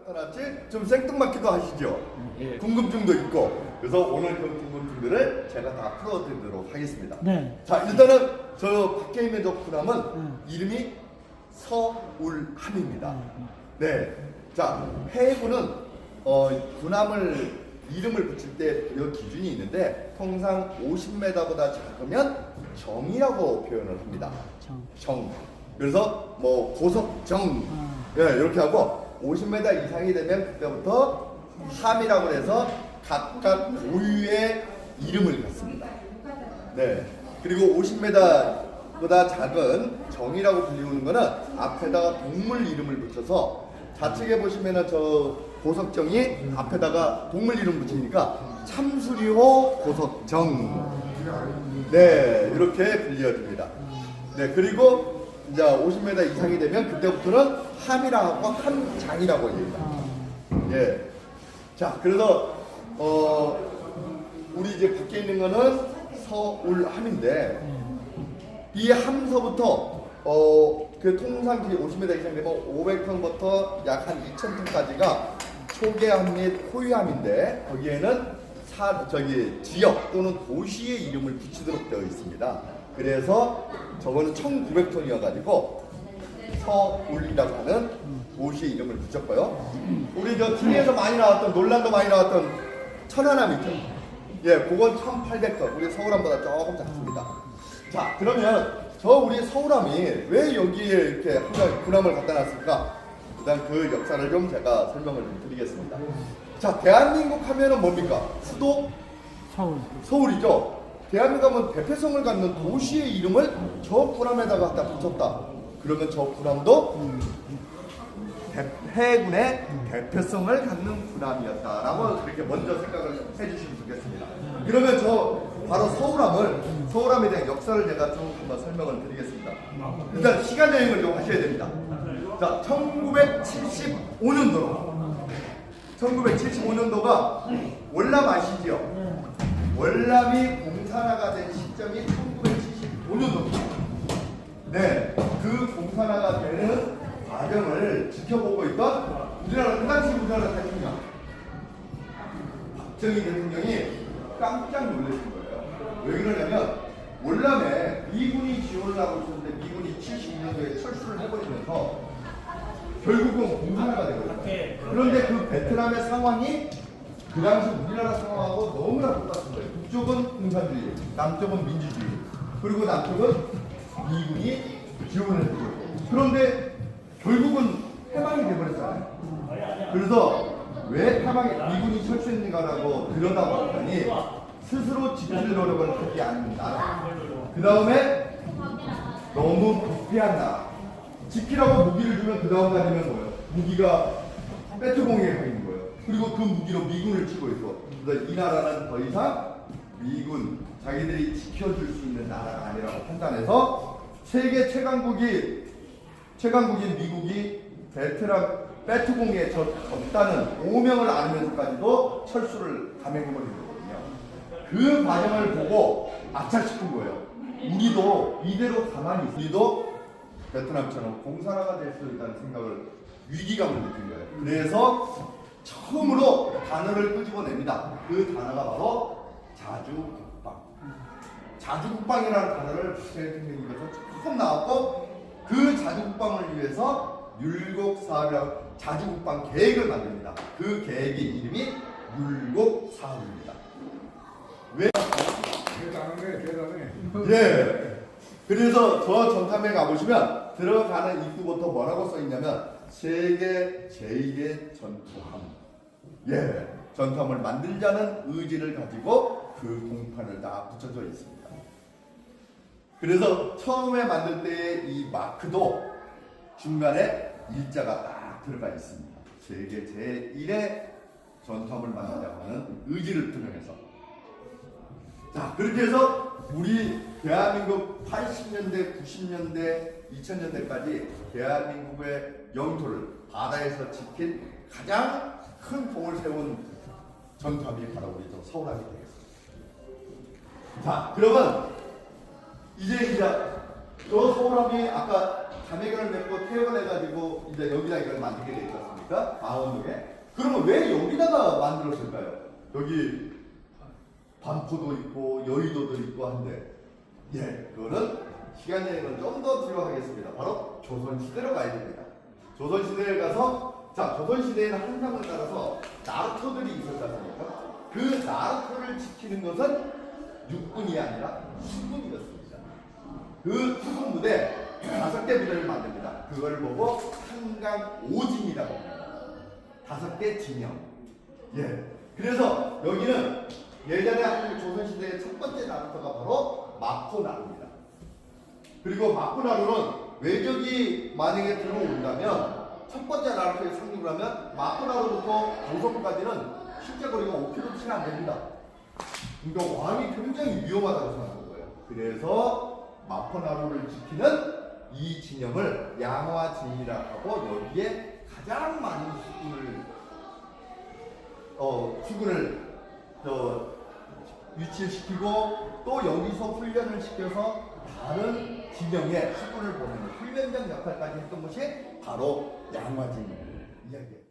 나타났지 좀 생뚱맞기도 하시죠? 예. 궁금증도 있고. 그래서 오늘 그 궁금증들을 제가 다 풀어드리도록 하겠습니다. 네. 자, 일단은 저 밖에 있는 저 군함은 이름이 서울함입니다. 네. 자, 해군은 군함을 이름을 붙일 때 그 기준이 있는데 통상 50m보다 작으면 정이라고 표현을 합니다. 정. 그래서 뭐 고석정 예, 이렇게 하고 50m 이상이 되면 그때부터 함이라고 해서 각각 고유의 이름을 갖습니다. 네. 그리고 50m보다 작은 정이라고 불리우는 거는 앞에다가 동물 이름을 붙여서 좌측에 보시면은 저 고석정이 앞에다가 동물 이름 붙이니까 참수리호 고석정. 네, 이렇게 불려집니다. 네, 그리고 이제 50m 이상이 되면 그때부터는 함이라고 함장이라고 얘기합니다. 예. 자, 그래서 우리 이제 밖에 있는 거는 서울함인데 이 함서부터 그 통상 50m 이상 되면 500톤부터 약 한 2,000톤까지가 초계함 및 호위함인데 거기에는 지역 또는 도시의 이름을 붙이도록 되어 있습니다. 그래서 저거는 1900톤이어가지고 서울이라고 하는 도시의 이름을 붙였고요. 우리 저 TV에서 많이 나왔던 논란도 많이 나왔던 천안함 있죠? 예, 그건 1800톤. 우리 서울함보다 조금 작습니다. 자, 그러면 저 우리 서울함이 왜 여기에 이렇게 항상 군함을 갖다 놨을까? 일단 그 역사를 좀 제가 설명을 좀 드리겠습니다. 자, 대한민국 하면은 뭡니까? 수도? 서울이죠. 대한민국 하면 대표성을 갖는 도시의 이름을 저 군함에다가 갖다 붙였다. 그러면 저 군함도 해군의 대표성을 갖는 군함이었다라고 그렇게 먼저 생각을 해주시면 좋겠습니다. 그러면 저 바로 서울함에 대한 역사를 제가 좀 한번 설명을 드리겠습니다. 일단 시간 여행을 좀 하셔야 됩니다. 자, 1975년도가 월남 아시죠? 월남이 공산화가 된 시점이 1975년도입니다. 네, 그 공산화가 되는 과정을 지켜보고 있던 그 당시 우리나라 대통령 박정희 대통령이 깜짝 놀라신 거예요. 왜 그러냐면 월남에 미군이 지원을 하고 있었는데 미군이 72년도에 철수를 해버리면서 결국은 공산화가 되거든요. 그런데 그 베트남의 상황이 그 당시 우리나라 상황하고 너무나 똑같은 거예요. 북쪽은 공산주의, 남쪽은 민주주의, 그리고 남쪽은 미군이 지원을 해주고 있고. 그런데 결국은 패망이 되버렸잖아요. 그래서 왜 미군이 철수했는가라고 들여다봤더니 스스로 지킬 노력을 하지 않는 나라. 그 다음에 너무 부패한 나라. 지키라고 무기를 주면 그 다음 다니면 뭐예요? 무기가 배트공에 가 있는 거예요. 그리고 그 무기로 미군을 치고 있어. 그래서 이 나라는 더 이상 미군, 자기들이 지켜줄 수 있는 나라가 아니라고 판단해서 세계 최강국인 미국이 베트남 배트공에 졌다는 오명을 안으면서까지도 철수를 감행해버린 거거든요. 그 과정을 보고 아차 싶은 거예요. 우리도 이대로 가만히 우리도 베트남처럼 공산화가 될 수 있다는 생각을 위기감을 느낀 거예요. 그래서 처음으로 단어를 끄집어냅니다. 그 단어가 바로 자주국방. 자주국방이라는 단어를 박정희 대통령님께서 처음 나왔고 그 자주국방을 위해서 율곡사업이라고 자주국방 계획을 만듭니다. 그 계획의 이름이 율곡사업입니다. 왜? 대단해. 예. 그래서 저 전탐에 가보시면 들어가는 입구부터 뭐라고 써있냐면 세계 제2의 전투함. 예. 전투함을 만들자는 의지를 가지고 그 공판을 다 붙여져 있습니다. 그래서 처음에 만들 때의 이 마크도 중간에 일자가 딱 들어가 있습니다. 세계 제1의 전투함을 만들자고 하는 의지를 표명해서. 자, 그렇게 해서 우리 대한민국 80년대, 90년대, 2000년대까지 대한민국의 영토를 바다에서 지킨 가장 큰 공을 세운 전투함이 바로 우리 서울함이 되겠습니다. 자, 그러면 이제 저 소람이 아까 자매결을 맺고 퇴원해가지고 이제 여기다 이걸 만들게 되지 않습니까? 마원동에. 그러면 왜 여기다가 만들었을까요? 여기 반포도 있고 여의도도 있고 한데, 예, 그거는 시간 여행은 좀 더 뒤로 하겠습니다. 바로 조선시대로 가야 됩니다. 조선시대에 가서, 자, 조선시대에는 한상을 따라서 나루터들이 있었지 않습니까? 그 나루터를 지키는 것은 육군이 아니라 수군이었습니다. 그 수군 부대 5개 부대를 만듭니다. 그걸 보고 한강 오진이라고 합니다. 5개 진영. 예. 그래서 여기는 예전에 한국 조선시대의 첫 번째 나루터가 바로 마포나루입니다. 그리고 마포나루는 외적이 만약에 들어온다면 첫 번째 나루터에 상륙을 하면 마포나루부터 고성까지는 실제 거리가 5km 채 안 됩니다. 그러니까 왕이 굉장히 위험하다고 생각한 거예요. 그래서 마포나루를 지키는 이 진영을 양화진이라고 하고, 여기에 가장 많은 수군을 유치시키고, 또 여기서 훈련을 시켜서 다른 진영에 수군을 보내는 훈련장 역할까지 했던 것이 바로 양화진 이야기예요.